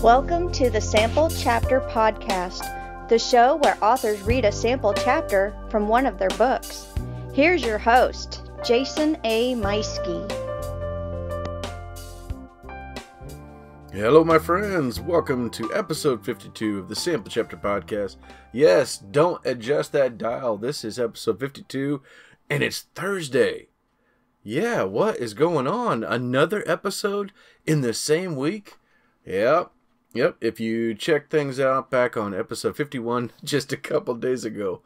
Welcome to the Sample Chapter Podcast, the show where authors read a sample chapter from one of their books. Here's your host, Jason A. Meiske. Hello, my friends. Welcome to episode 52 of the Sample Chapter Podcast. Yes, don't adjust that dial. This is episode 52, and it's Thursday. Yeah, what is going on? Another episode in the same week? Yep. If you check things out back on episode 51 just a couple days ago,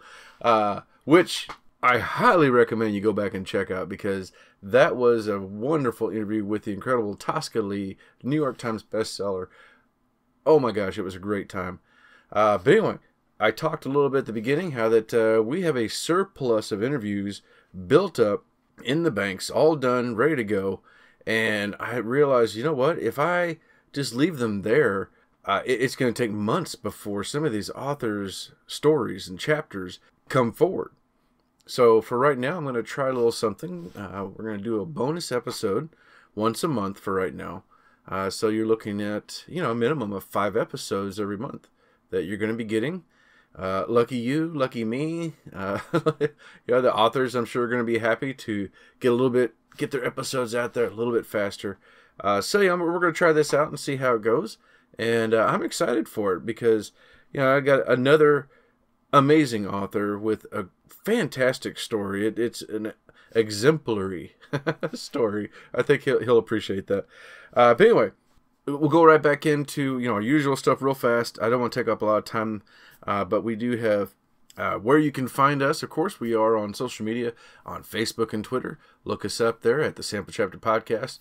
which I highly recommend you go back and check out because that was a wonderful interview with the incredible Tosca Lee, New York Times bestseller. Oh my gosh, it was a great time. But anyway, I talked a little bit at the beginning how that we have a surplus of interviews built up in the banks, all done, ready to go. And I realized, you know what, if I just leave them there, it's going to take months before some of these authors' stories and chapters come forward. So for right now, I'm going to try a little something. We're going to do a bonus episode once a month for right now. So you're looking at, a minimum of 5 episodes every month that you're going to be getting. Lucky you, lucky me. The authors, I'm sure, are going to be happy to get their episodes out there a little bit faster. We're going to try this out and see how it goes. And I'm excited for it because, I got another amazing author with a fantastic story. It's an exemplary story. I think he'll appreciate that. But anyway, we'll go right back into, our usual stuff real fast. I don't want to take up a lot of time, but we do have where you can find us. Of course, we are on social media, on Facebook and Twitter. Look us up there at the Sample Chapter Podcast.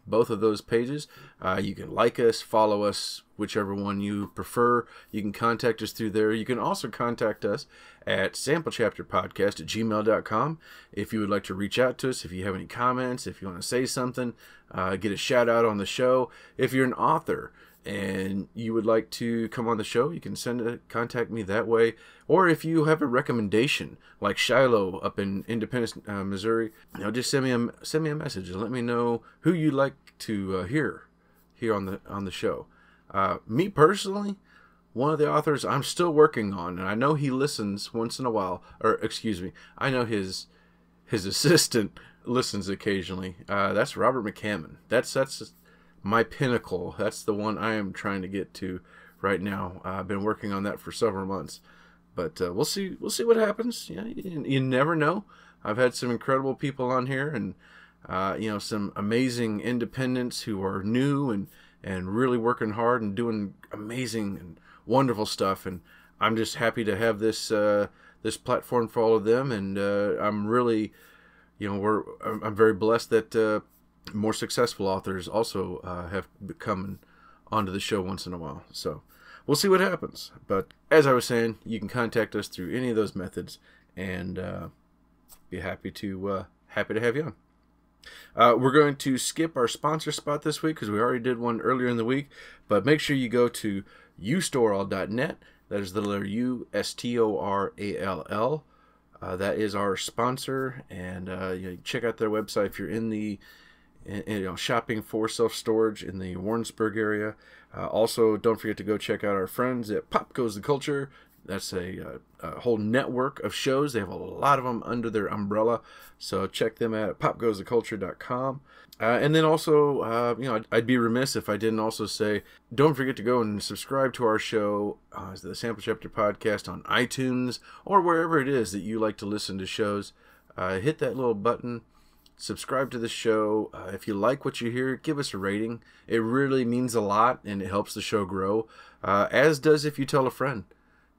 Both of those pages. You can like us, follow us, whichever one you prefer. You can contact us through there. You can also contact us at samplechapterpodcast@gmail.com if you would like to reach out to us, if you have any comments, if you want to say something, get a shout out on the show. If you're an author and you would like to come on the show, you can contact me that way. Or if you have a recommendation, like Shiloh up in Independence, Missouri, just send me a message and let me know who you'd like to hear here on the show. Me personally, one of the authors I'm still working on, and I know he listens once in a while, I know his assistant listens occasionally. That's Robert McCammon. That's my pinnacle. That's the one I am trying to get to right now. I've been working on that for several months, but we'll see what happens. You never know. I've had some incredible people on here, and some amazing independents who are new and really working hard and doing amazing and wonderful stuff. And I'm just happy to have this platform for all of them. And I'm really, I'm very blessed that more successful authors also have come onto the show once in a while. So we'll see what happens. But as I was saying, you can contact us through any of those methods, and be happy to have you on. We're going to skip our sponsor spot this week because we already did one earlier in the week. But make sure you go to U-Sto-R-All.net. That is the letter U, S-T-O-R-A-L-L. That is our sponsor, and check out their website if you're in the shopping for self-storage in the Warrensburg area. Also, don't forget to go check out our friends at Pop Goes the Culture. That's a whole network of shows. They have a lot of them under their umbrella, so check them out at popgoestheculture.com. And then also, I'd be remiss if I didn't also say, don't forget to go and subscribe to our show, the Sample Chapter Podcast, on iTunes or wherever it is that you like to listen to shows. Hit that little button. Subscribe to the show. If you like what you hear, give us a rating. It really means a lot, and it helps the show grow, as does if you tell a friend.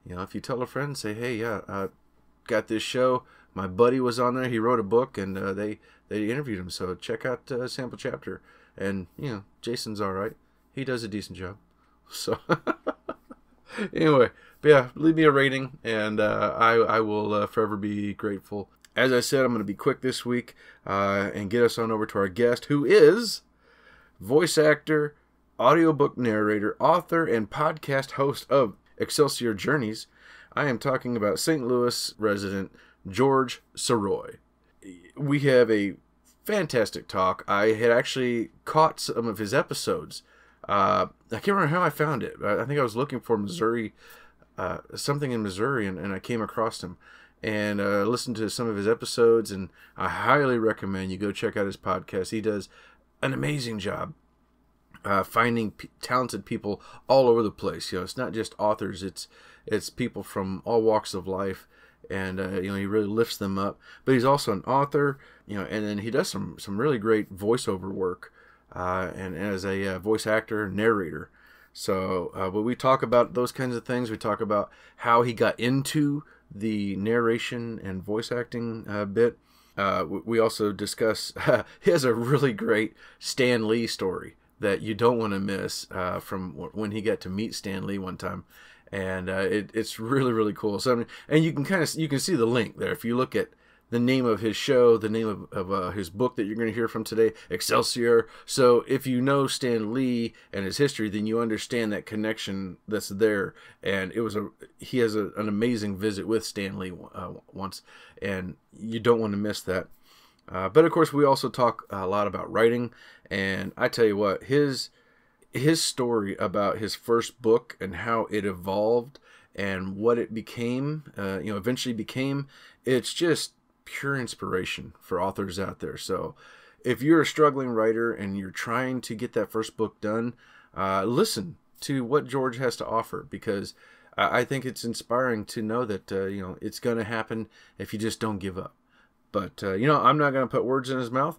If you tell a friend, say, hey, got this show. My buddy was on there. He wrote a book, and they interviewed him. So check out Sample Chapter. And, Jason's all right. He does a decent job. So anyway, but yeah, leave me a rating, and I will forever be grateful. As I said, I'm going to be quick this week and get us on over to our guest, who is voice actor, audiobook narrator, author, and podcast host of Excelsior Journeys. I am talking about St. Louis resident George Sirois. We have a fantastic talk. I had actually caught some of his episodes I can't remember how I found it. I think I was looking for Missouri, something in Missouri, and I came across him and listened to some of his episodes, and I highly recommend you go check out his podcast. He does an amazing job finding talented people all over the place. It's not just authors; it's people from all walks of life, and he really lifts them up. But he's also an author, and then he does some really great voiceover work, and as a voice actor, narrator. So, but we talk about those kinds of things. We talk about how he got into the narration and voice acting bit. We also discuss, he has a really great Stan Lee story that you don't want to miss from when he got to meet Stan Lee one time. And it's really, really cool. So, and you can see the link there. If you look at the name of his show, the name of his book that you're going to hear from today, Excelsior. So if you know Stan Lee and his history, then you understand that connection that's there. And he has an amazing visit with Stan Lee once, and you don't want to miss that. But of course, we also talk a lot about writing, and I tell you what, his story about his first book and how it evolved and what it became, eventually became, it's just pure inspiration for authors out there. So if you're a struggling writer and you're trying to get that first book done, listen to what George has to offer, because I think it's inspiring to know that, it's going to happen if you just don't give up. But, I'm not going to put words in his mouth.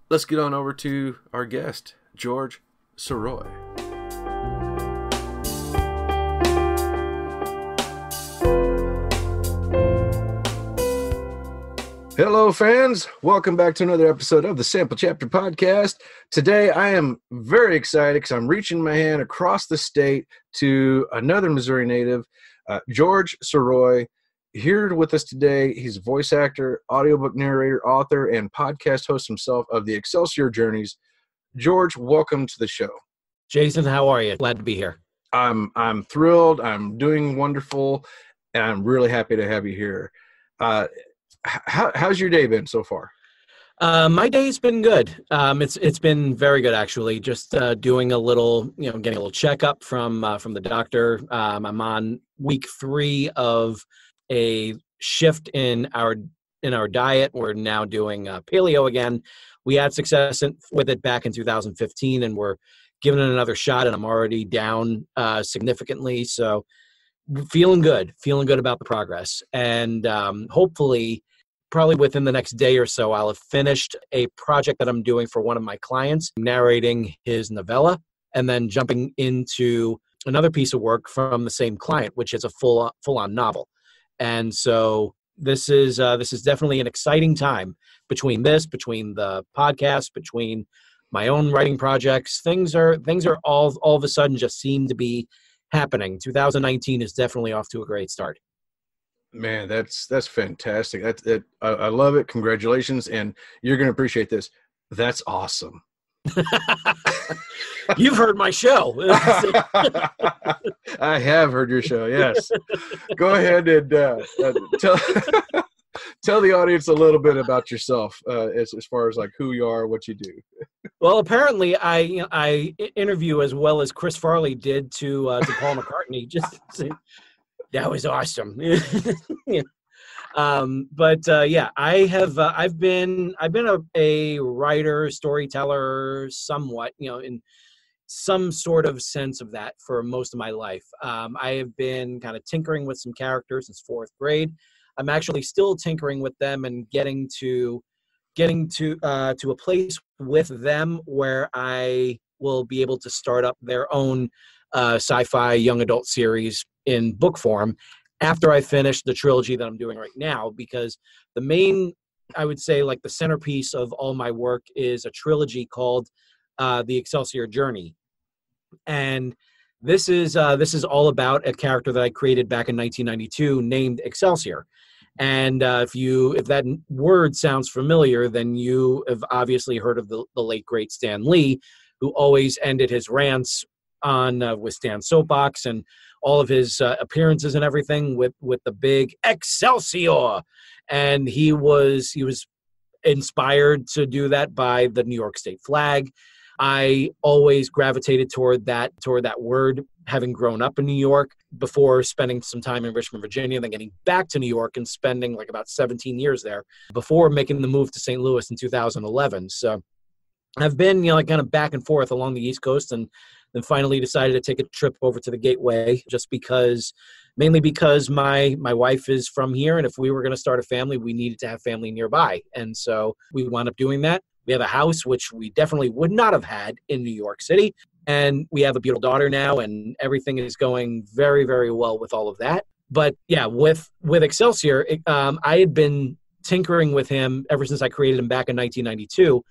Let's get on over to our guest, George Sirois. Hello, fans. Welcome back to another episode of the Sample Chapter Podcast. Today, I am very excited because I'm reaching my hand across the state to another Missouri native, George Sirois. Here with us today, he's a voice actor, audiobook narrator, author, and podcast host himself of the Excelsior Journeys. George, welcome to the show. Jason, how are you? Glad to be here. I'm thrilled. I'm doing wonderful, and I'm really happy to have you here. How's your day been so far? My day's been good. It's been very good, actually. Just doing a little, getting a little checkup from the doctor. I'm on week 3 of a shift in our diet. We're now doing paleo again. We had success with it back in 2015, and we're giving it another shot. And I'm already down significantly, so feeling good about the progress. And hopefully, probably within the next day or so, I'll have finished a project that I'm doing for one of my clients, narrating his novella, and then jumping into another piece of work from the same client, which is a full-on novel. And so this is definitely an exciting time between the podcast, between my own writing projects. Things are all of a sudden just seem to be happening. 2019 is definitely off to a great start. Man, that's fantastic. I love it. Congratulations, and you're going to appreciate this. That's awesome. You've heard my show. I have heard your show. Yes. Go ahead and tell the audience a little bit about yourself, as far as like who you are, what you do. Well, apparently, I interview as well as Chris Farley did to Paul McCartney. That was awesome. Yeah. I've been a writer, storyteller, somewhat, in some sort of sense of that for most of my life. I have been kind of tinkering with some characters since 4th grade. I'm actually still tinkering with them and getting to a place with them where I will be able to start up their own sci-fi young adult series in book form after I finish the trilogy that I'm doing right now, because the main, I would say, like the centerpiece of all my work is a trilogy called the Excelsior Journey. And this is all about a character that I created back in 1992 named Excelsior. And if that word sounds familiar, then you have obviously heard of the late, great Stan Lee, who always ended his rants on with Stan's soapbox and all of his appearances and everything with the big Excelsior. And he was inspired to do that by the New York State flag. I always gravitated toward that word, having grown up in New York before spending some time in Richmond, Virginia, then getting back to New York and spending like about 17 years there before making the move to St. Louis in 2011. So I've been, like kind of back and forth along the East Coast, and then finally decided to take a trip over to the Gateway mainly because my wife is from here. And if we were going to start a family, we needed to have family nearby. And so we wound up doing that. We have a house, which we definitely would not have had in New York City. And we have a beautiful daughter now, and everything is going very, very well with all of that. But yeah, with Excelsior, I had been tinkering with him ever since I created him back in 1992.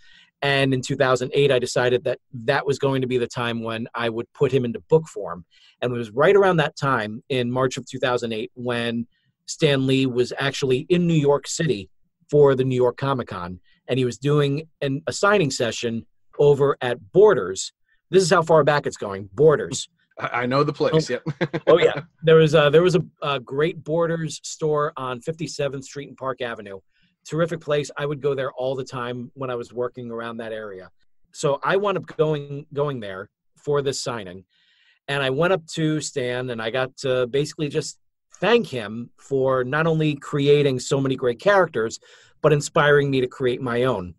And in 2008, I decided that was going to be the time when I would put him into book form. And it was right around that time in March of 2008 when Stan Lee was actually in New York City for the New York Comic Con. And he was doing a signing session over at Borders. This is how far back it's going, Borders. I know the place, yep. Oh, yeah. There was a great Borders store on 57th Street and Park Avenue. Terrific place. I would go there all the time when I was working around that area. So I wound up going there for this signing. And I went up to Stan, and I got to basically just thank him for not only creating so many great characters, but inspiring me to create my own.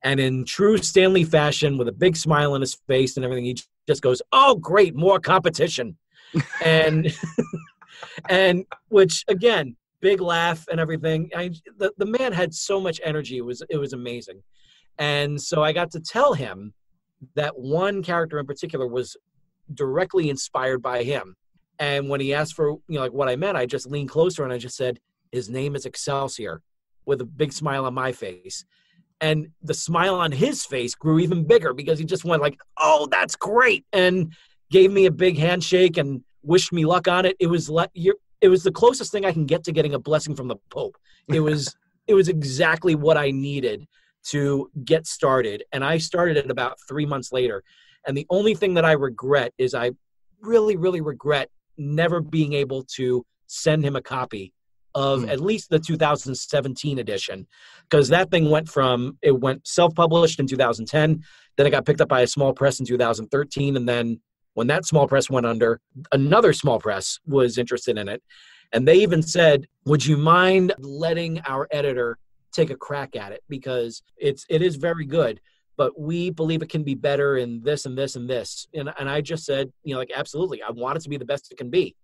And in true Stan Lee fashion, with a big smile on his face and everything, he just goes, "Oh, great, more competition." and and which, again, big laugh and everything. The man had so much energy. It was amazing. And so I got to tell him that one character in particular was directly inspired by him. And when he asked for, like what I meant, I just leaned closer and I just said, his name is Excelsior, with a big smile on my face. And the smile on his face grew even bigger because he just went like, "Oh, that's great," and gave me a big handshake and wished me luck on it. It was the closest thing I can get to getting a blessing from the Pope. It was exactly what I needed to get started. And I started it about 3 months later. And the only thing that I regret is I really, really regret never being able to send him a copy of at least the 2017 edition, because that thing went self-published in 2010. Then it got picked up by a small press in 2013. And then when that small press went under, another small press was interested in it. And they even said, "Would you mind letting our editor take a crack at it? Because it is very good, but we believe it can be better in this and this and this." And I just said, absolutely. I want it to be the best it can be.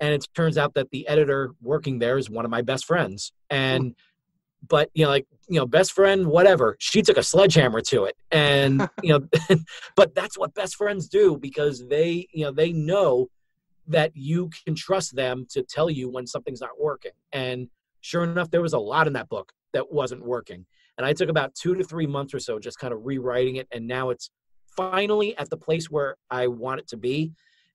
And it turns out that the editor working there is one of my best friends. And but best friend, whatever, she took a sledgehammer to it. And but that's what best friends do, because they know that you can trust them to tell you when something's not working. And sure enough, there was a lot in that book that wasn't working. And I took about 2 to 3 months or so just kind of rewriting it, and now it's finally at the place where I want it to be.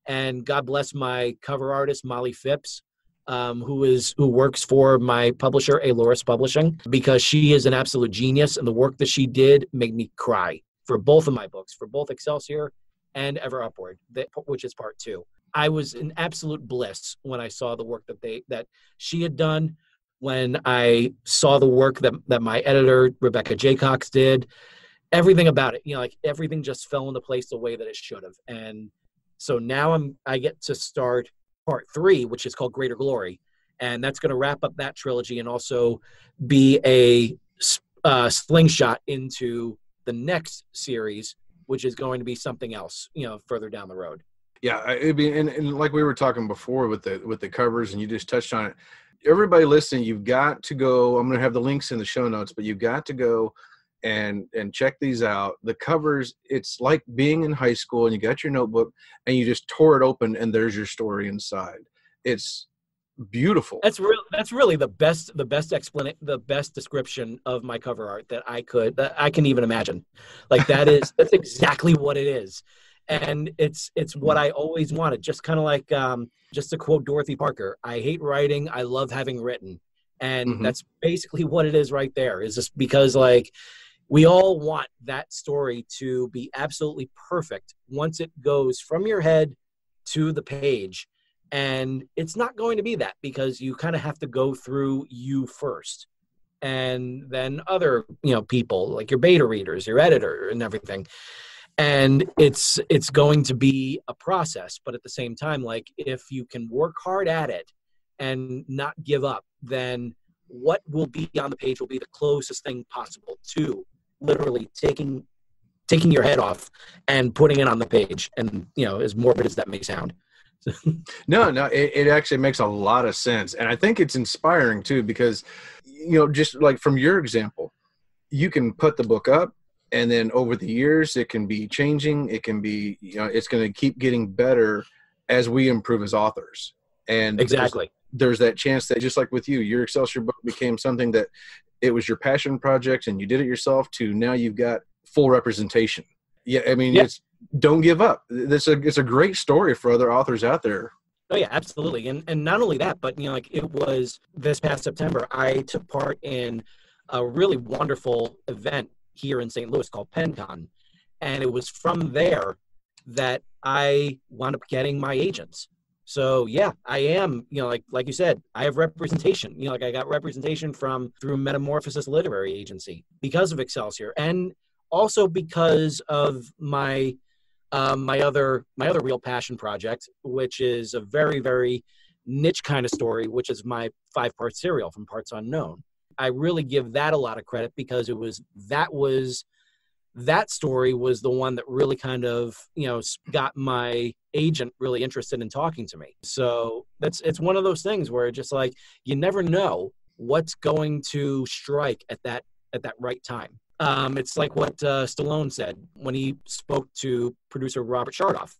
And God bless my cover artist, Molly Phipps, who works for my publisher, Aloris Publishing, because she is an absolute genius, and the work that she did made me cry for both of my books, for both Excelsior and Ever Upward, which is part 2. I was in absolute bliss when I saw the work that she had done, when I saw the work that my editor, Rebecca Jaycox, did. Everything about it, everything just fell into place the way that it should have. And so now I get to start part 3, which is called Greater Glory. And that's going to wrap up that trilogy and also be a slingshot into the next series, which is going to be something else, further down the road. Yeah, it'd be, and like we were talking before with the covers, and you just touched on it. Everybody listening, you've got to go. I'm going to have the links in the show notes, but you've got to go and check these out. The covers, it's like being in high school and you got your notebook and you just tore it open and there's your story inside. It's beautiful. That's really the best description of my cover art that I can even imagine. Like that's exactly what it is. And it's what I always wanted. Just kind of like, just to quote Dorothy Parker, "I hate writing, I love having written." And that's basically what it is right there. Is just because, like, we all want that story to be absolutely perfect once it goes from your head to the page. And it's not going to be that, because you kind of have to go through you first. And then other, people, like your beta readers, your editor and everything. And it's going to be a process, but at the same time, like if you can work hard at it and not give up, then what will be on the page will be the closest thing possible to literally taking your head off and putting it on the page. And as morbid as that may sound. No, it actually makes a lot of sense. And I think it's inspiring too, because, just like from your example, you can put the book up and then over the years it can be changing. It can be, it's going to keep getting better as we improve as authors. And exactly. There's that chance that just like with you, your Excelsior book became something that it was your passion project and you did it yourself to now you've got full representation. Yeah. I mean, don't give up. It's a great story for other authors out there. Oh yeah, absolutely. And not only that, but it was this past September, I took part in a really wonderful event here in St. Louis called PennCon. And it was from there that I wound up getting my agents. So yeah, I am, like you said, I have representation. I got representation through Metamorphosis Literary Agency because of Excelsior, and also because of my other real passion project, which is a very, very niche kind of story, which is my 5-part serial From Parts Unknown. I really give that a lot of credit because that story was the one that really kind of, got my agent really interested in talking to me. So it's one of those things where just like, you never know what's going to strike at that right time. It's like what Stallone said when he spoke to producer Robert Shardoff.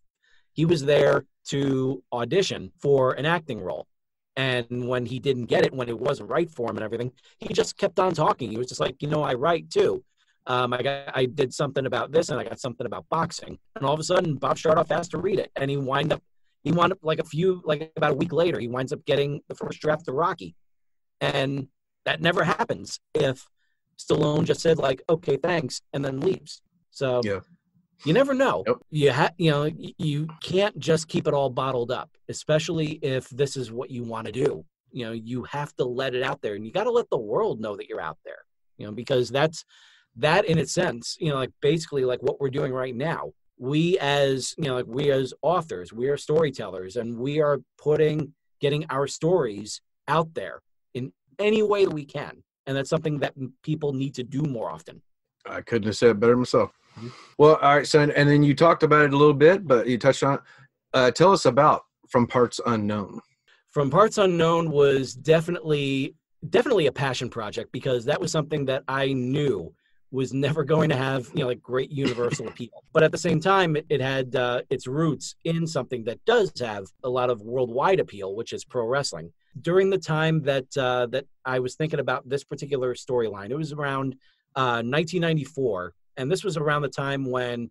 He was there to audition for an acting role. And when he didn't get it, when it wasn't right for him and everything, he just kept on talking. He was just like, I write too. I did something about this and I got something about boxing. And all of a sudden, Bob Shardoff asked to read it. And he wound up about a week later, he winds up getting the first draft of Rocky. And that never happens if Stallone just said like, okay, thanks, and then leaves. So you never know. Yep. You can't just keep it all bottled up, especially if this is what you want to do. You have to let it out there, and you got to let the world know that you're out there, because that in its sense, like basically like what we're doing right now. We as authors, we are storytellers, and we are getting our stories out there in any way that we can. And that's something that people need to do more often. I couldn't have said it better myself. Mm-hmm. Well, all right, so, and then you talked about it a little bit, but you touched on it. Tell us about From Parts Unknown. From Parts Unknown was definitely a passion project, because that was something that I knew was never going to have, great universal appeal. But at the same time, it had its roots in something that does have a lot of worldwide appeal, which is pro wrestling. During the time that I was thinking about this particular storyline, it was around 1994, and this was around the time when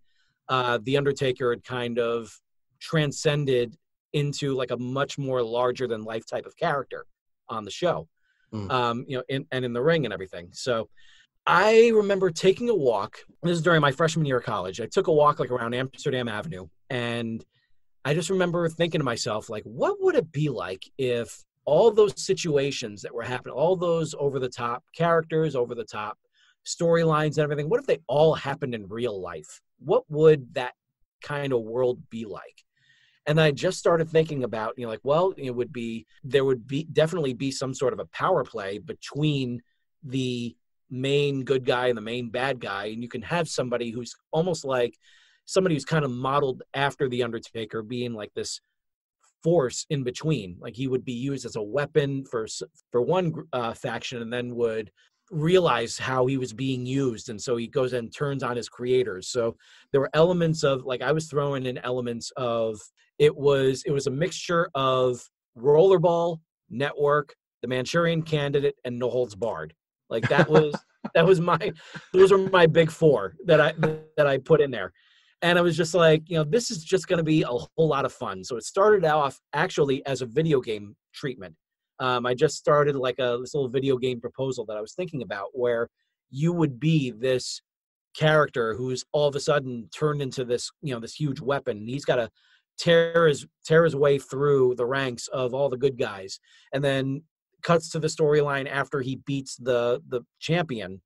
The Undertaker had kind of transcended into like a much more larger than life type of character on the show, in the ring and everything. So I remember taking a walk. This is during my freshman year of college. I took a walk like around Amsterdam Avenue, and I just remember thinking to myself, like, what would it be like if all those situations that were happening, all those over-the-top characters, over-the-top storylines and everything, what if they all happened in real life? What would that kind of world be like? And I just started thinking about, there would definitely be some sort of a power play between the main good guy and the main bad guy. And you can have somebody who's almost like somebody who's kind of modeled after the Undertaker, being like this force in between. Like he would be used as a weapon for one faction, and then would realize how he was being used, and so he goes and turns on his creators. So there were elements of, like, I was throwing in elements of, it was a mixture of Rollerball, Network, The Manchurian Candidate, and No Holds Barred. Like that was those were my big four that I put in there. And I was just like, this is just going to be a whole lot of fun. So it started off actually as a video game treatment. I just started like this little video game proposal that I was thinking about, where you would be this character who's all of a sudden turned into this, this huge weapon. And he's got to tear his way through the ranks of all the good guys, and then cuts to the storyline after he beats the champion,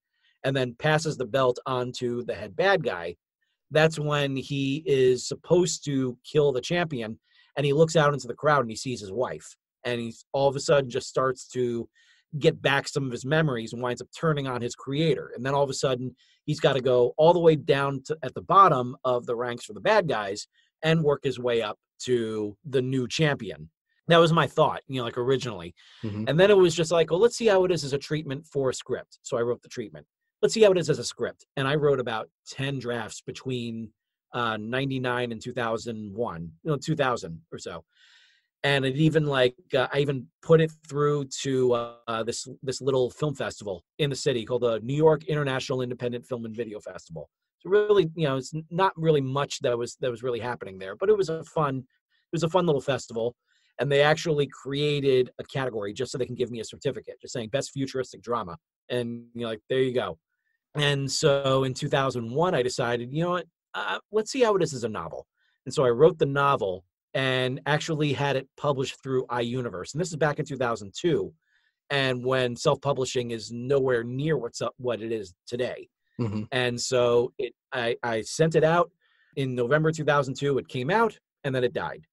and then passes the belt on to the head bad guy. that's when he is supposed to kill the champion, and he looks out into the crowd and he sees his wife, and he's all of a sudden just starts to get back some of his memories and winds up turning on his creator. And then all of a sudden he's got to go all the way down to at the bottom of the ranks for the bad guys and work his way up to the new champion. That was my thought, like originally. Mm-hmm. And then it was just like, well, let's see how it is as a treatment for a script. So I wrote the treatment. Let's see how it is as a script. And I wrote about 10 drafts between 99 and 2001, 2000 or so. And it even I even put it through to this little film festival in the city called the New York International Independent Film and Video Festival. So really, it's not really much that was really happening there, but it was a fun little festival. And they actually created a category just so they can give me a certificate, just saying best futuristic drama. And there you go. And so in 2001, I decided, let's see how it is as a novel. And so I wrote the novel and actually had it published through iUniverse. And this is back in 2002. And when self-publishing is nowhere near what it is today. Mm-hmm. And so I sent it out in November 2002. It came out and then it died.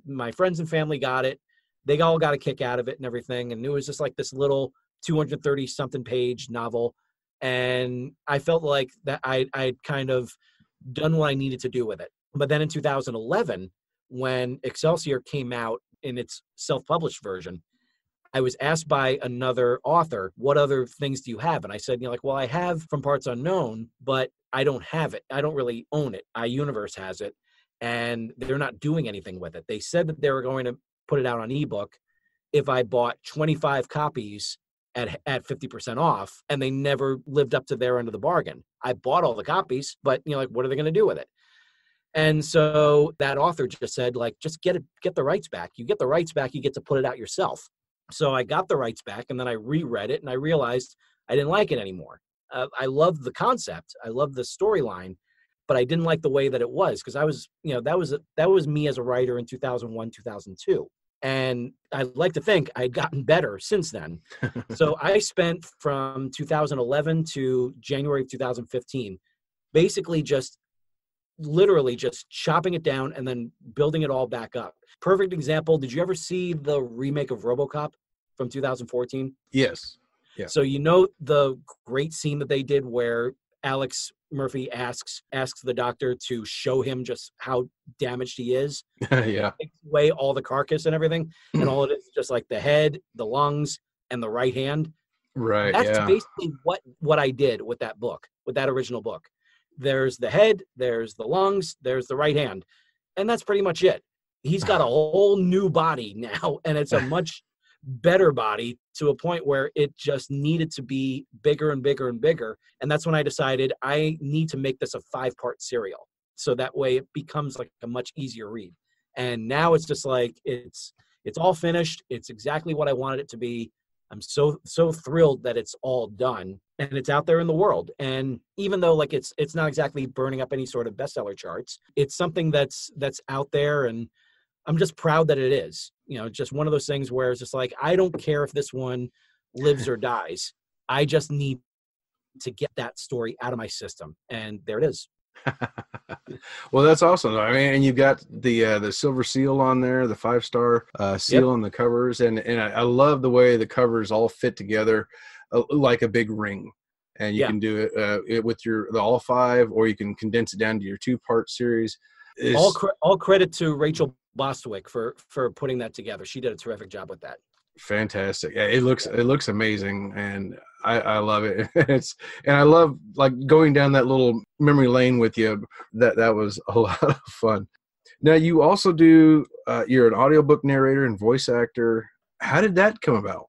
My friends and family got it. They all got a kick out of it and everything. And it was just like this little 230 something page novel. And I felt like that I'd kind of done what I needed to do with it. But then in 2011, when Excelsior came out in its self-published version, I was asked by another author, what other things do you have? And I said, well, I have From Parts Unknown, but I don't have it. I don't really own it. iUniverse has it, and they're not doing anything with it. They said that they were going to put it out on ebook if I bought 25 copies at 50% off, and they never lived up to their end of the bargain. I bought all the copies, but what are they going to do with it? And so that author just said, just get the rights back. You get the rights back, you get to put it out yourself. So I got the rights back, and then I reread it, and I realized I didn't like it anymore. I loved the concept, I loved the storyline, but I didn't like the way that it was, because I was, that was me as a writer in 2001, 2002. And I'd like to think I'd gotten better since then. So I spent from 2011 to January of 2015, basically literally just chopping it down and then building it all back up. Perfect example. Did you ever see the remake of RoboCop from 2014? Yes. Yeah. So the great scene that they did where Alex Murphy asks the doctor to show him just how damaged he is. Yeah. Takes away all the carcass and everything, and all it is just like the head, the lungs, and the right hand. Right. That's yeah. basically what I did with that book, with that original book. There's the head, there's the lungs, there's the right hand, and that's pretty much it. He's got a whole new body now, and it's a much better body, to a point where it just needed to be bigger and bigger and bigger. And that's when I decided I need to make this a 5-part serial, so that way it becomes like a much easier read. And now it's just like it's all finished. It's exactly what I wanted it to be. I'm so thrilled that it's all done and it's out there in the world. And even though it's not exactly burning up any sort of bestseller charts, it's something that's out there, and I'm just proud that it is. Just one of those things where it's just like, I don't care if this one lives or dies. I just need to get that story out of my system. And there it is. Well, that's awesome. I mean, and you've got the silver seal on there, the 5-star seal on the covers, and I love the way the covers all fit together like a big ring. And you can do it with the all 5, or you can condense it down to your 2-part series. All credit to Rachel Bostwick for putting that together. She did a terrific job with that. Fantastic. Yeah, it looks amazing, and I love it. And I love going down that little memory lane with you. That was a lot of fun. Now you also do you're an audiobook narrator and voice actor. How did that come about?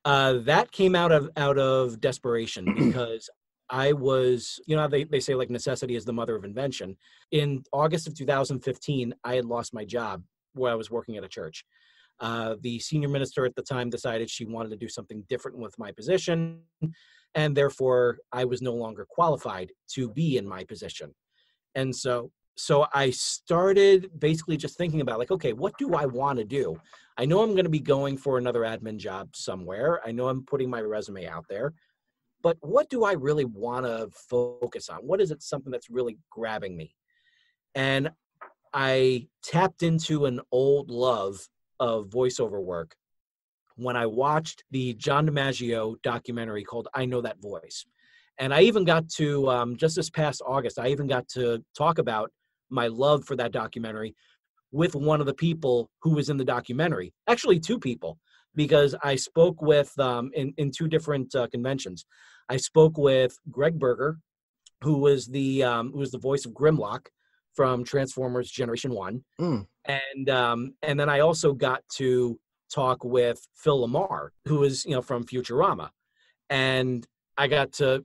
That came out of desperation, because I was, they say necessity is the mother of invention. In August of 2015, I had lost my job where I was working at a church. The senior minister at the time decided she wanted to do something different with my position, and therefore I was no longer qualified to be in my position. And so I started basically just thinking about okay, what do I want to do? I know I'm going to be going for another admin job somewhere. I know I'm putting my resume out there. but what do I really want to focus on? What is it, something that's really grabbing me? And I tapped into an old love of voiceover work when I watched the John DiMaggio documentary called I Know That Voice. And I even got to, just this past August, I even got to talk about my love for that documentary with one of the people who was in the documentary. Actually, two people, because I spoke with, in two different conventions. I spoke with Greg Berger, who was the voice of Grimlock from Transformers Generation 1. And then I also got to talk with Phil Lamar, who is, from Futurama. And I got to,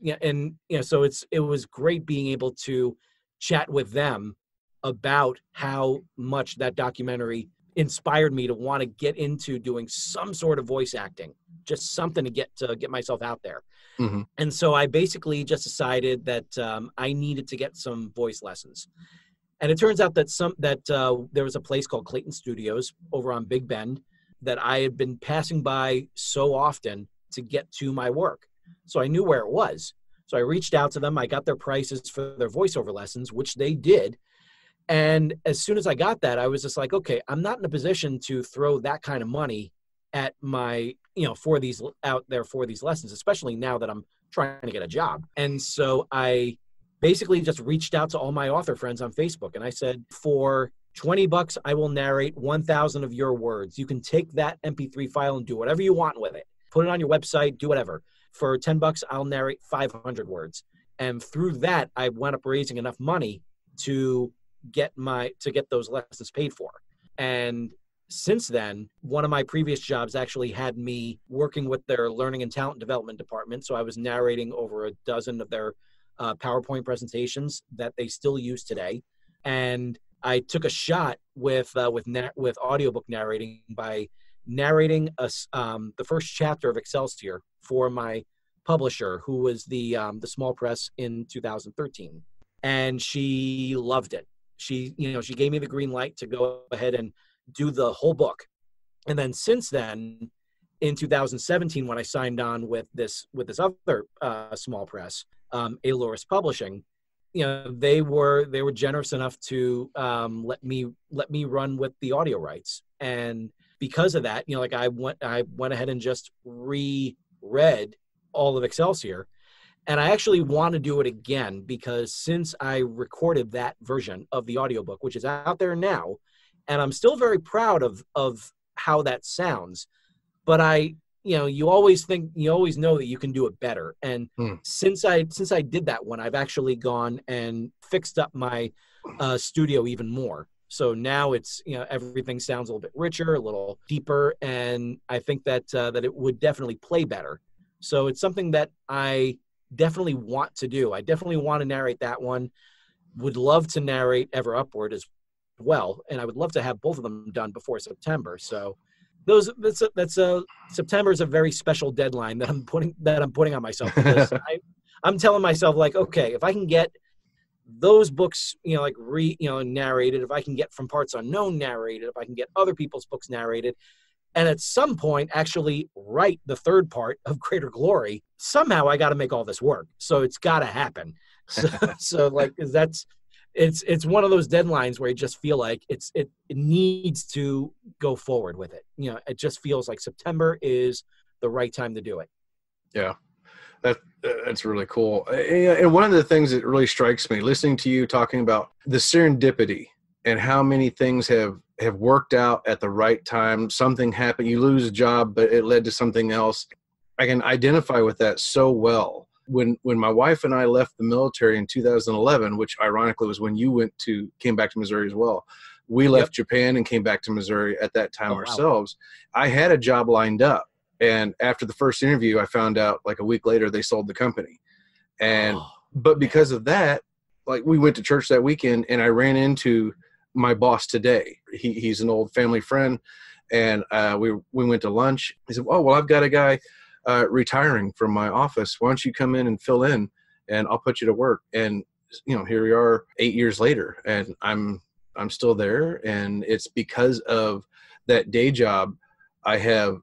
so it was great being able to chat with them about how much that documentary inspired me to want to get into doing some sort of voice acting, just something to get myself out there. Mm-hmm. And so I basically just decided that I needed to get some voice lessons. And it turns out that there was a place called Clayton Studios over on Big Bend that I had been passing by so often to get to my work. So I knew where it was. So I reached out to them. I got their prices for their voiceover lessons, which they did. And as soon as I got that, I was just like, okay, I'm not in a position to throw that kind of money at my, for these lessons, especially now that I'm trying to get a job. And so I basically just reached out to all my author friends on Facebook. And I said, for $20, I will narrate 1,000 of your words. You can take that MP3 file and do whatever you want with it. Put it on your website, do whatever. For $10, I'll narrate 500 words. And through that, I wound up raising enough money to get those lessons paid for. And since then, one of my previous jobs actually had me working with their learning and talent development department. So I was narrating over a dozen of their PowerPoint presentations that they still use today. And I took a shot with audiobook narrating by narrating the first chapter of Excelsior for my publisher, who was the small press in 2013. And she loved it. She gave me the green light to go ahead and do the whole book. And then since then, in 2017, when I signed on with this other small press, Aloris Publishing, they were generous enough to let me run with the audio rights. And because of that, I went ahead and just reread all of Excelsior. And I actually want to do it again, because since I recorded that version of the audiobook, which is out there now, and I'm still very proud of how that sounds, but you always know that you can do it better. And since I did that one, I've actually gone and fixed up my studio even more. So now it's, everything sounds a little bit richer, a little deeper, and I think that it would definitely play better. So it's something that I definitely want to do. I definitely want to narrate that one. Would love to narrate Ever Upward as well, and I would love to have both of them done before September. So September is a very special deadline that I'm putting on myself, because I'm telling myself, like, okay, if I can get those books, narrated, if I can get From Parts Unknown narrated, if I can get other people's books narrated, and at some point actually write the third part of Greater Glory, somehow I got to make all this work. So it's got to happen. So like, it's one of those deadlines where you just feel like it needs to go forward with it. It just feels like September is the right time to do it. Yeah, that's really cool. And one of the things that really strikes me, listening to you talking about the serendipity and how many things have worked out at the right time. Something happened, you lose a job, but it led to something else. I can identify with that so well. When my wife and I left the military in 2011, which ironically was when you came back to Missouri as well, we left Japan and came back to Missouri at that time ourselves. Wow. I had a job lined up. And after the first interview, I found out like a week later, they sold the company. But because of that, like, we went to church that weekend and I ran into my boss today. He's an old family friend. And we went to lunch. He said, "Oh, well, I've got a guy retiring from my office. Why don't you come in and fill in and I'll put you to work?" And, here we are 8 years later, and I'm still there. And it's because of that day job. I have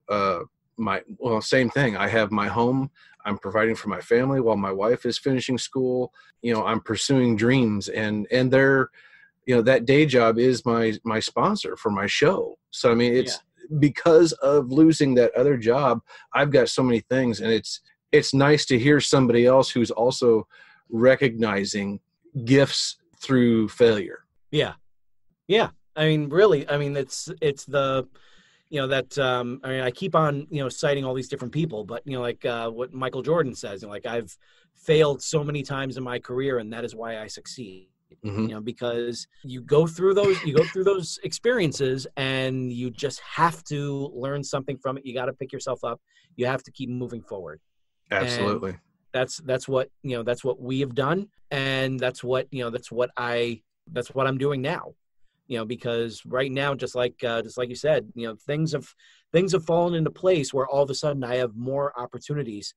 same thing. I have my home. I'm providing for my family while my wife is finishing school. I'm pursuing dreams, and they're, that day job is my sponsor for my show. So, I mean, it's because of losing that other job, I've got so many things, and it's nice to hear somebody else who's also recognizing gifts through failure. Yeah. Yeah. I mean, really, I mean, it's the, I mean, I keep on, citing all these different people, but, like what Michael Jordan says, like, I've failed so many times in my career, and that is why I succeed. Mm-hmm. Because you go through those experiences, and you just have to learn something from it. You got to pick yourself up. You have to keep moving forward. Absolutely. And that's what we have done. And that's what I'm doing now. Because right now, just like you said, things have fallen into place where all of a sudden I have more opportunities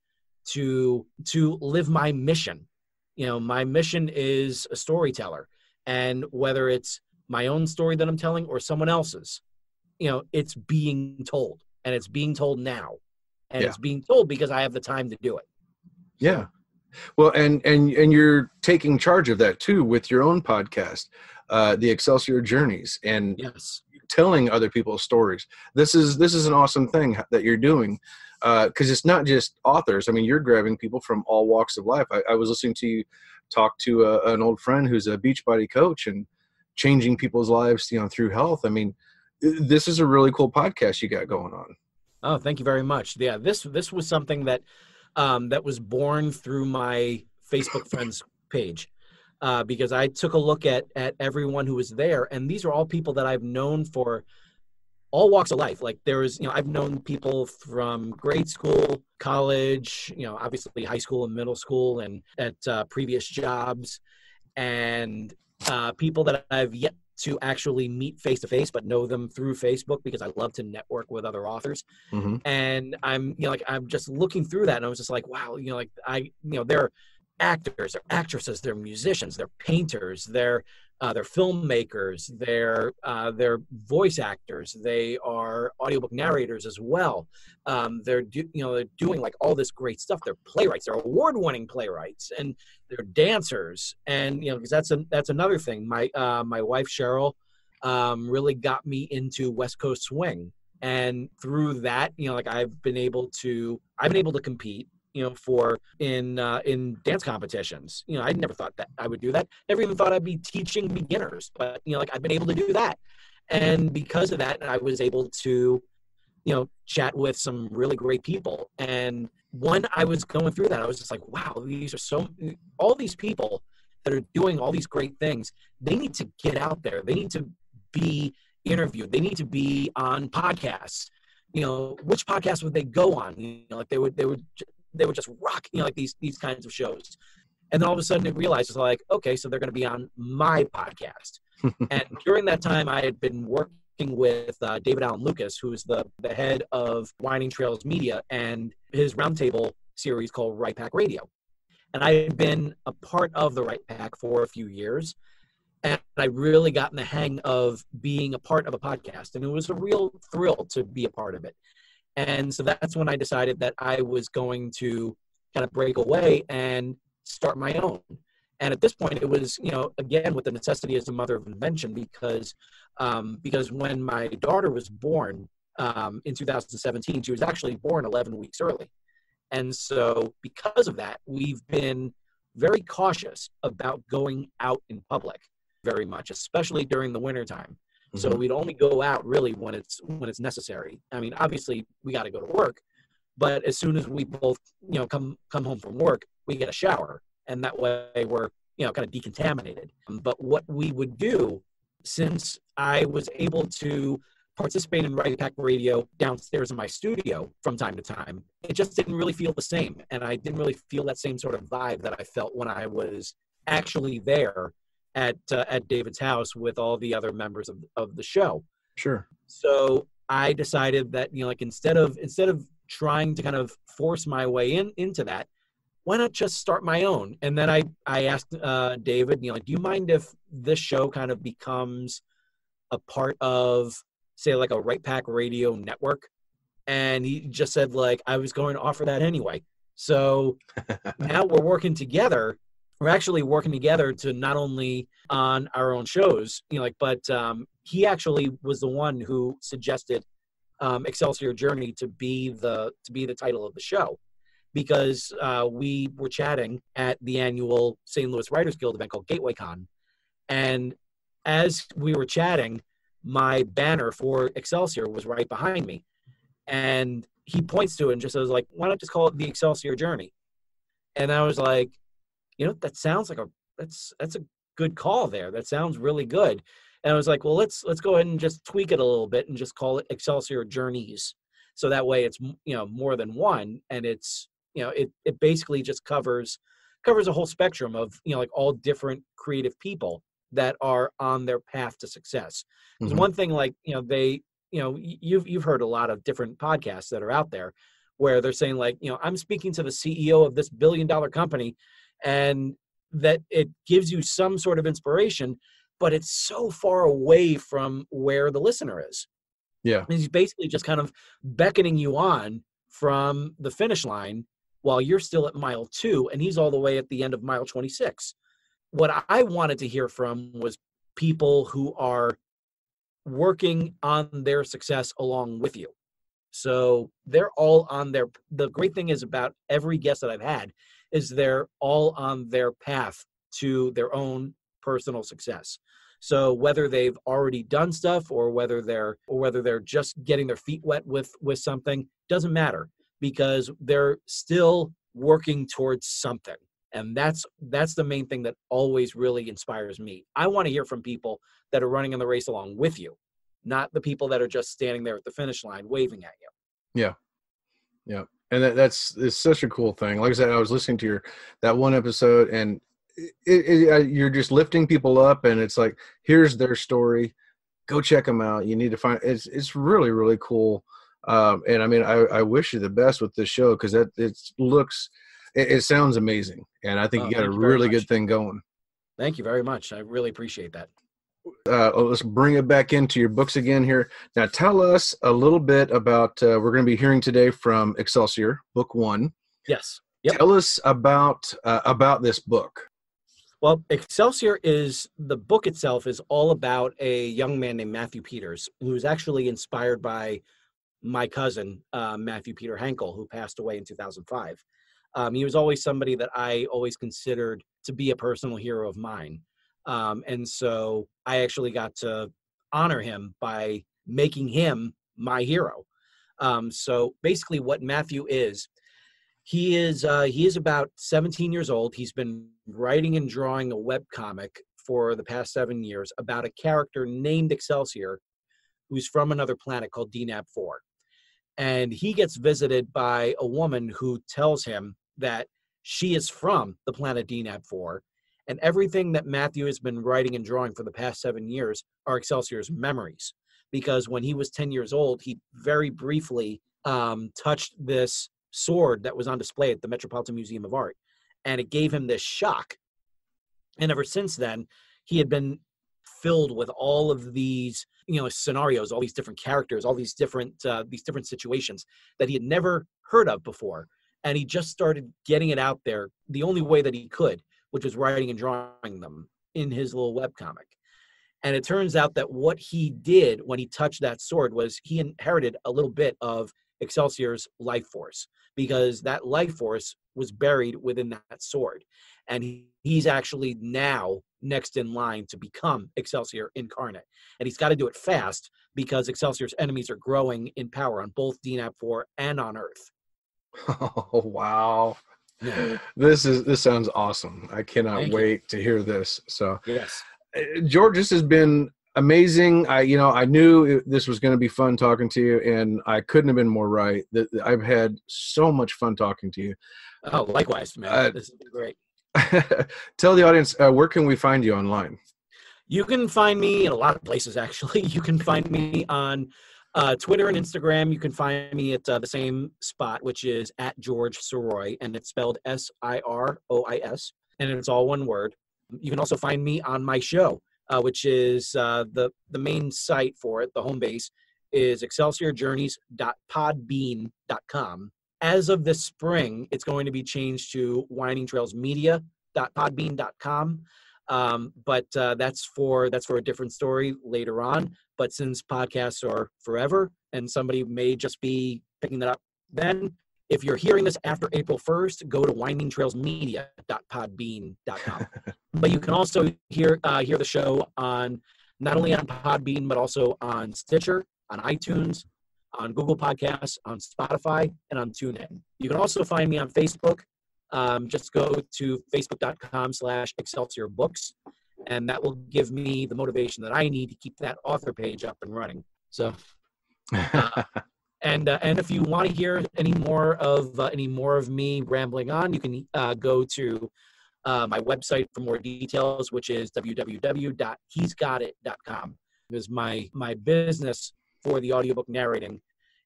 to live my mission. My mission is a storyteller, and whether it's my own story that I'm telling or someone else's, it's being told, and it's being told now, and it's being told because I have the time to do it. Yeah. Well, and you're taking charge of that too with your own podcast, the Excelsior Journeys, and telling other people's stories. This is an awesome thing that you're doing, because it's not just authors. I mean, you're grabbing people from all walks of life. I was listening to you talk to an old friend who's a Beachbody coach and changing people's lives, through health. I mean, this is a really cool podcast you got going on. Oh, thank you very much. Yeah, this was something that was born through my Facebook friends page, because I took a look at everyone who was there, and these are all people that I've known for all walks of life. Like, there was, I've known people from grade school, college, obviously high school and middle school, and at previous jobs, and people that I've yet to actually meet face to face, but know them through Facebook because I love to network with other authors. Mm-hmm. And I'm, I'm just looking through that, and I was just like, wow, they're actors, they're actresses, they're musicians, they're painters, they're filmmakers, they're voice actors, they are audiobook narrators as well. They're doing like all this great stuff. They're playwrights, they're award-winning playwrights, and they're dancers. And because that's another thing. My wife Cheryl really got me into West Coast swing, and through that, I've been able to compete in dance competitions. I never thought that I would do that. Never even thought I'd be teaching beginners, but I've been able to do that. And because of that, I was able to chat with some really great people. And when I was going through that, I was just like, wow, all these people that are doing all these great things, they need to get out there. They need to be interviewed. They need to be on podcasts. Which podcast would they go on? Like they would just rock, like these kinds of shows. And then all of a sudden it realizes, like, okay, so they're going to be on my podcast. And during that time, I had been working with David Allen Lucas, who is the head of Winding Trails Media, and his roundtable series called Right Pack Radio. And I had been a part of the Right Pack for a few years, and I really gotten the hang of being a part of a podcast. And it was a real thrill to be a part of it. And so that's when I decided that I was going to kind of break away and start my own. And at this point, it was, again, with the necessity as the mother of invention, because when my daughter was born in 2017, she was actually born 11 weeks early. And so because of that, we've been very cautious about going out in public very much, especially during the wintertime. So we'd only go out really when it's necessary. I mean, obviously we got to go to work, but as soon as we both, come home from work, we get a shower, and that way we're, kind of decontaminated. But what we would do, since I was able to participate in Right Pack Radio downstairs in my studio from time to time, it just didn't really feel the same. And I didn't really feel that same sort of vibe that I felt when I was actually there at David's house with all the other members of the show. Sure. So I decided that, instead of trying to kind of force my way into that, why not just start my own? And then I asked David, do you mind if this show kind of becomes a part of, say, like a Right Pack Radio network? And he just said, like, I was going to offer that anyway. So now we're working together. We're actually working together to not only on our own shows, but he actually was the one who suggested Excelsior Journey to be the title of the show, because we were chatting at the annual St. Louis Writers Guild event called Gateway Con, and as we were chatting, my banner for Excelsior was right behind me, and he points to it and just says, like, "Why not just call it the Excelsior Journey?" And I was like, that sounds like that's a good call there. That sounds really good. And I was like, well, let's go ahead and just tweak it a little bit and just call it Excelsior Journeys. So that way it's, more than one. And it's, it basically just covers a whole spectrum of, like all different creative people that are on their path to success. Because one thing, like, you've heard a lot of different podcasts that are out there where they're saying, like, I'm speaking to the CEO of this billion-dollar company, and that it gives you some sort of inspiration, but it's so far away from where the listener is. Yeah. And he's basically just kind of beckoning you on from the finish line while you're still at mile 2 and he's all the way at the end of mile 26. What I wanted to hear from was people who are working on their success along with you. So they're all on the great thing is about every guest that I've had is they're all on their path to their own personal success. So whether they've already done stuff or whether they're just getting their feet wet with something, doesn't matter, because they're still working towards something. And that's the main thing that always really inspires me. I want to hear from people that are running in the race along with you, not the people that are just standing there at the finish line waving at you. Yeah. Yeah. And it's such a cool thing. Like I said, I was listening to that one episode, and you're just lifting people up, and it's like, here's their story. Go check them out. You need to find it's really, really cool. And I mean, I wish you the best with this show, because it sounds amazing. And I think you got a really good thing going. Thank you very much. I really appreciate that. Let's bring it back into your books again here. Now, tell us a little bit about, we're going to be hearing today from Excelsior, book 1. Yes. Yep. Tell us about this book. Well, Excelsior the book itself is all about a young man named Matthew Peters, who's actually inspired by my cousin, Matthew Peter Henkel, who passed away in 2005. He was always somebody that I always considered to be a personal hero of mine. And so I actually got to honor him by making him my hero. So basically what Matthew is, he is about 17 years old. He's been writing and drawing a webcomic for the past 7 years about a character named Excelsior, who's from another planet called DNAB 4. And he gets visited by a woman who tells him that she is from the planet DNAB 4. And everything that Matthew has been writing and drawing for the past 7 years are Excelsior's memories. Because when he was 10 years old, he very briefly touched this sword that was on display at the Metropolitan Museum of Art. And it gave him this shock. And ever since then, he had been filled with all of these, scenarios, all these different characters, all these different situations that he had never heard of before. And he just started getting it out there the only way that he could, which was writing and drawing them in his little webcomic. And it turns out that what he did when he touched that sword was he inherited a little bit of Excelsior's life force, because that life force was buried within that sword. And he's actually now next in line to become Excelsior incarnate. And he's got to do it fast, because Excelsior's enemies are growing in power on both DNAB 4 and on Earth. Oh, wow. Yeah. This sounds awesome. I cannot wait to hear this. So, yes, George, this has been amazing. I knew this was going to be fun talking to you, and I couldn't have been more right. I've had so much fun talking to you. Oh, likewise, man. This has been great. Tell the audience, where can we find you online? You can find me in a lot of places, actually. You can find me on Twitter and Instagram. You can find me at the same spot, which is at George Sirois, and it's spelled Sirois, and it's all one word. You can also find me on my show, which is the main site for it. The home base is excelsiorjourneys.podbean.com. as of this spring, it's going to be changed to windingtrailsmedia.podbean.com. But that's for a different story later on. But since podcasts are forever and somebody may just be picking that up then, if you're hearing this after April 1st, go to windingtrailsmedia.podbean.com. But you can also hear the show on not only on Podbean, but also on Stitcher, on iTunes, on Google Podcasts, on Spotify, and on TuneIn. You can also find me on Facebook. Just go to facebook.com/Excelsior Books, and that will give me the motivation that I need to keep that author page up and running. So, and if you want to hear any more of me rambling on, you can go to my website for more details, which is www.he'sgotit.com. Because my business for the audiobook narrating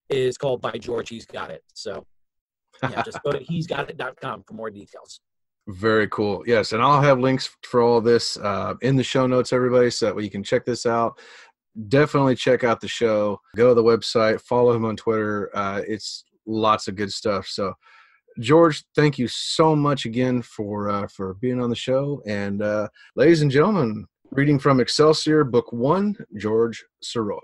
is called By George, He's Got It. So yeah, just go to he'sgotit.com for more details. Very cool. Yes, and I'll have links for all this in the show notes, everybody, so that way you can check this out. Definitely check out the show. Go to the website. Follow him on Twitter. It's lots of good stuff. So, George, thank you so much again for being on the show. And ladies and gentlemen, reading from Excelsior, Book 1, George Sirois.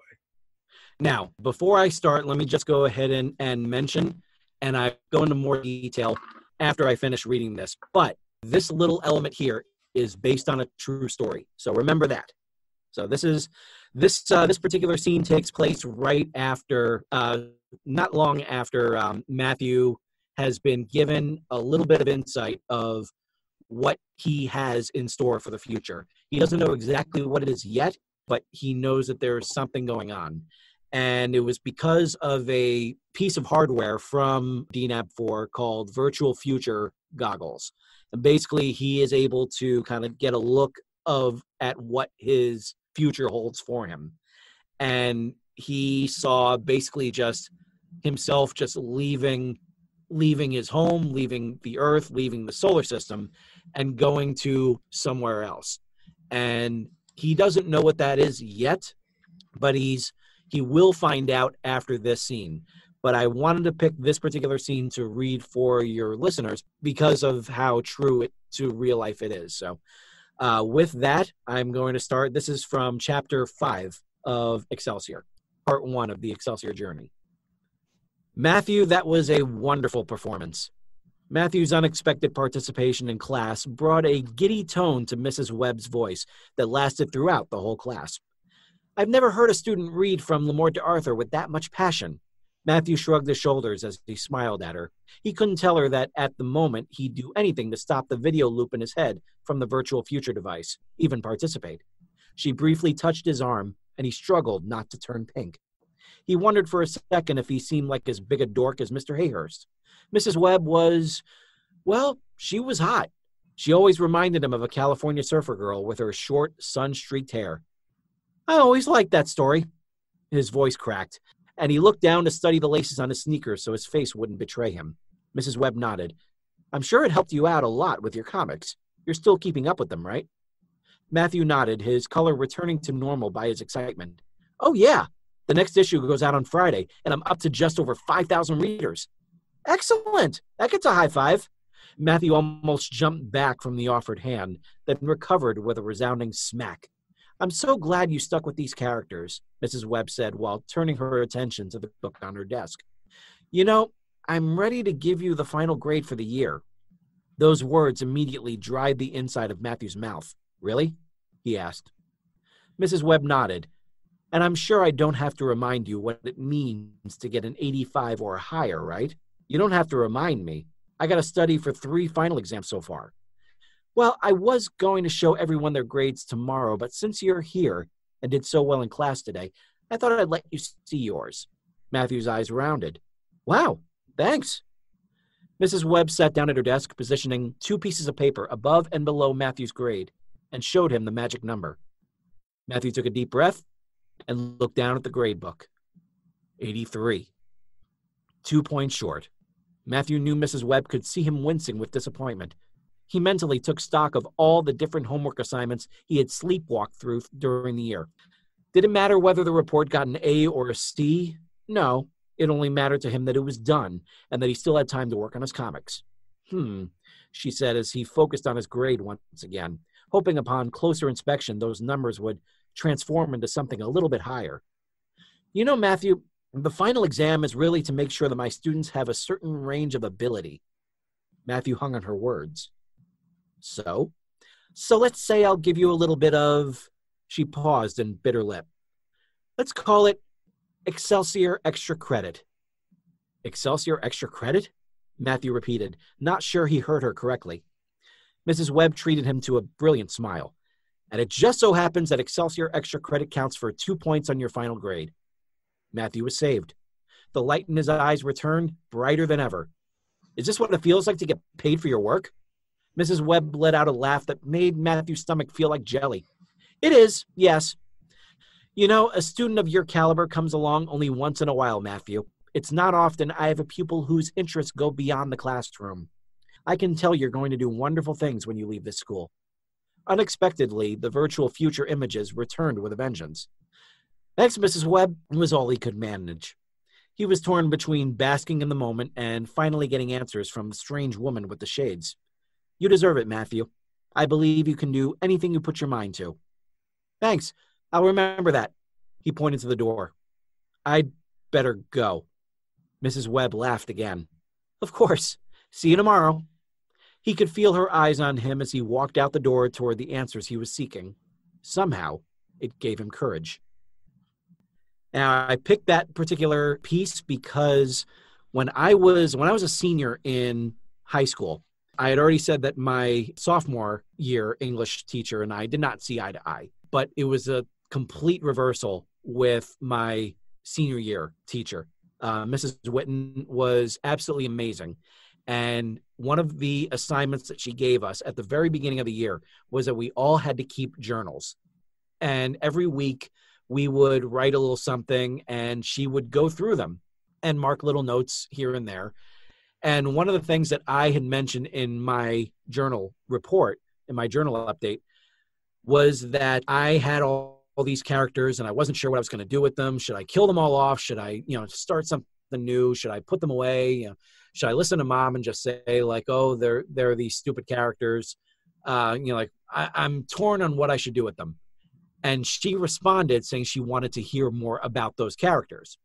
Now, before I start, let me just go ahead and mention, and I go into more detail after I finish reading this, but this little element here is based on a true story. So remember that. So this particular scene takes place right after, not long after Matthew has been given a little bit of insight of what he has in store for the future. He doesn't know exactly what it is yet, but he knows that there's something going on. And it was because of a piece of hardware from DNAB 4 called Virtual Future Goggles. And basically, he is able to kind of get a look at what his future holds for him. And he saw basically just himself just leaving his home, leaving the Earth, leaving the solar system, and going to somewhere else. And he doesn't know what that is yet, but he will find out after this scene. But I wanted to pick this particular scene to read for your listeners because of how true to real life it is. So with that, I'm going to start. This is from Chapter 5 of Excelsior, Part 1 of the Excelsior Journey. Matthew, that was a wonderful performance. Matthew's unexpected participation in class brought a giddy tone to Mrs. Webb's voice that lasted throughout the whole class. I've never heard a student read from Lamort to Arthur with that much passion. Matthew shrugged his shoulders as he smiled at her. He couldn't tell her that at the moment he'd do anything to stop the video loop in his head from the virtual future device, even participate. She briefly touched his arm, and he struggled not to turn pink. He wondered for a second if he seemed like as big a dork as Mr. Hayhurst. Mrs. Webb she was hot. She always reminded him of a California surfer girl with her short, sun-streaked hair. I always liked that story. His voice cracked, and he looked down to study the laces on his sneakers so his face wouldn't betray him. Mrs. Webb nodded. I'm sure it helped you out a lot with your comics. You're still keeping up with them, right? Matthew nodded, his color returning to normal by his excitement. Oh, yeah. The next issue goes out on Friday, and I'm up to just over 5,000 readers. Excellent. That gets a high five. Matthew almost jumped back from the offered hand, then recovered with a resounding smack. I'm so glad you stuck with these characters, Mrs. Webb said while turning her attention to the book on her desk. You know, I'm ready to give you the final grade for the year. Those words immediately dried the inside of Matthew's mouth. Really? He asked. Mrs. Webb nodded. And I'm sure I don't have to remind you what it means to get an 85 or higher, right? You don't have to remind me. I got to study for 3 final exams so far. Well, I was going to show everyone their grades tomorrow, but since you're here and did so well in class today, I thought I'd let you see yours. Matthew's eyes rounded. Wow, thanks. Mrs. Webb sat down at her desk, positioning 2 pieces of paper above and below Matthew's grade, and showed him the magic number. Matthew took a deep breath and looked down at the grade book. 83. 2 points short. Matthew knew Mrs. Webb could see him wincing with disappointment. He mentally took stock of all the different homework assignments he had sleepwalked through during the year. Did it matter whether the report got an A or a C? No, It only mattered to him that it was done and that he still had time to work on his comics. She said as he focused on his grade once again, hoping upon closer inspection those numbers would transform into something a little bit higher. You know, Matthew, the final exam is really to make sure that my students have a certain range of ability. Matthew hung on her words. So let's say I'll give you a little bit of... She paused and bit her lip. Let's call it Excelsior Extra Credit. Excelsior Extra Credit? Matthew repeated, not sure he heard her correctly. Mrs. Webb treated him to a brilliant smile. And it just so happens that Excelsior Extra Credit counts for 2 points on your final grade. Matthew was saved. The light in his eyes returned, brighter than ever. Is this what it feels like to get paid for your work? Mrs. Webb let out a laugh that made Matthew's stomach feel like jelly. It is, yes. You know, a student of your caliber comes along only once in a while, Matthew. It's not often I have a pupil whose interests go beyond the classroom. I can tell you're going to do wonderful things when you leave this school. Unexpectedly, the virtual future images returned with a vengeance. Thanks, Mrs. Webb, was all he could manage. He was torn between basking in the moment and finally getting answers from the strange woman with the shades. You deserve it, Matthew. I believe you can do anything you put your mind to. Thanks. I'll remember that. He pointed to the door. I'd better go. Mrs. Webb laughed again. Of course. See you tomorrow. He could feel her eyes on him as he walked out the door toward the answers he was seeking. Somehow, it gave him courage. Now, I picked that particular piece because when I was a senior in high school, I had already said that my sophomore year English teacher and I did not see eye to eye, but it was a complete reversal with my senior year teacher. Mrs. Witten was absolutely amazing. And one of the assignments that she gave us at the very beginning of the year was that we all had to keep journals. And every week we would write a little something and she would go through them and mark little notes here and there. And one of the things that I had mentioned in my journal report, in my journal update, was that I had all these characters and I wasn't sure what I was going to do with them. Should I kill them all off? Should I, start something new? Should I put them away? Should I listen to mom and just say like, oh, they're these stupid characters? I'm torn on what I should do with them. And she responded saying she wanted to hear more about those characters.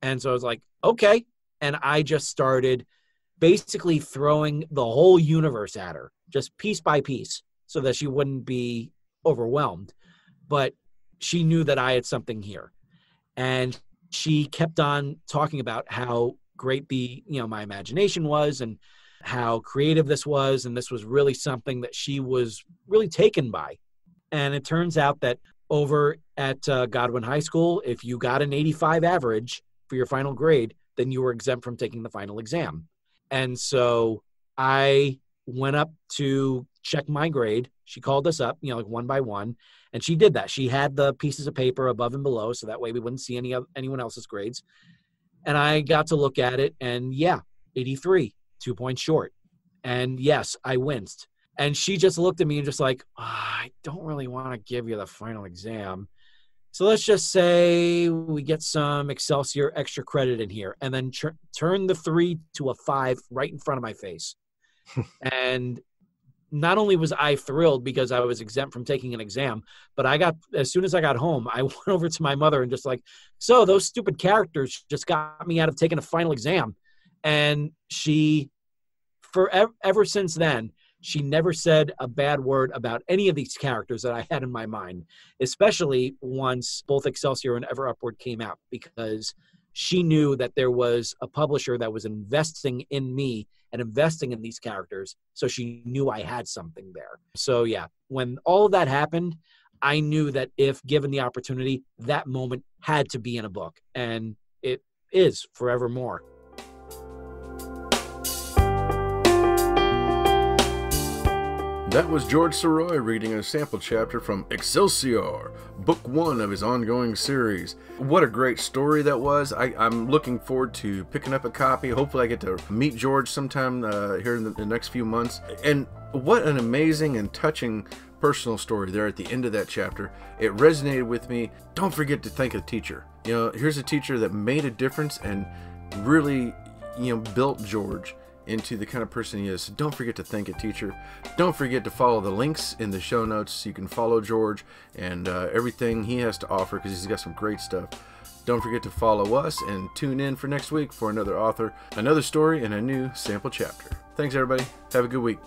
And so I was like, okay. And I just started basically throwing the whole universe at her, just piece by piece, so that she wouldn't be overwhelmed. But she knew that I had something here. And she kept on talking about how great my imagination was and how creative this was. And this was really something that she was really taken by. And it turns out that over at Godwin High School, if you got an 85 average for your final grade, then you were exempt from taking the final exam. And so I went up to check my grade. She called us up, one by one, and she did that. She had the pieces of paper above and below, so that way we wouldn't see anyone else's grades. And I got to look at it, and 83, 2 points short. And yes, I winced. And she just looked at me and just like, I don't really want to give you the final exam. So let's just say we get some Excelsior Extra Credit in here, and then turn the 3 to a 5 right in front of my face. And not only was I thrilled because I was exempt from taking an exam, but as soon as I got home, I went over to my mother and just like, so those stupid characters just got me out of taking a final exam. And she, ever since then, she never said a bad word about any of these characters that I had in my mind, especially once both Excelsior and Ever Upward came out, because she knew that there was a publisher that was investing in me and investing in these characters. So she knew I had something there. So when all of that happened, I knew that if given the opportunity, that moment had to be in a book, and it is forevermore. That was George Sirois reading a sample chapter from Excelsior, book 1 of his ongoing series. What a great story that was. I'm looking forward to picking up a copy. Hopefully I get to meet George sometime here in the next few months. And what an amazing and touching personal story there at the end of that chapter. It resonated with me. Don't forget to thank a teacher. Here's a teacher that made a difference and really, built George into the kind of person he is. So don't forget to thank a teacher. Don't forget to follow the links in the show notes so you can follow George and everything he has to offer, because he's got some great stuff. Don't forget to follow us and tune in for next week for another author, another story, and a new sample chapter. Thanks, everybody. Have a good week.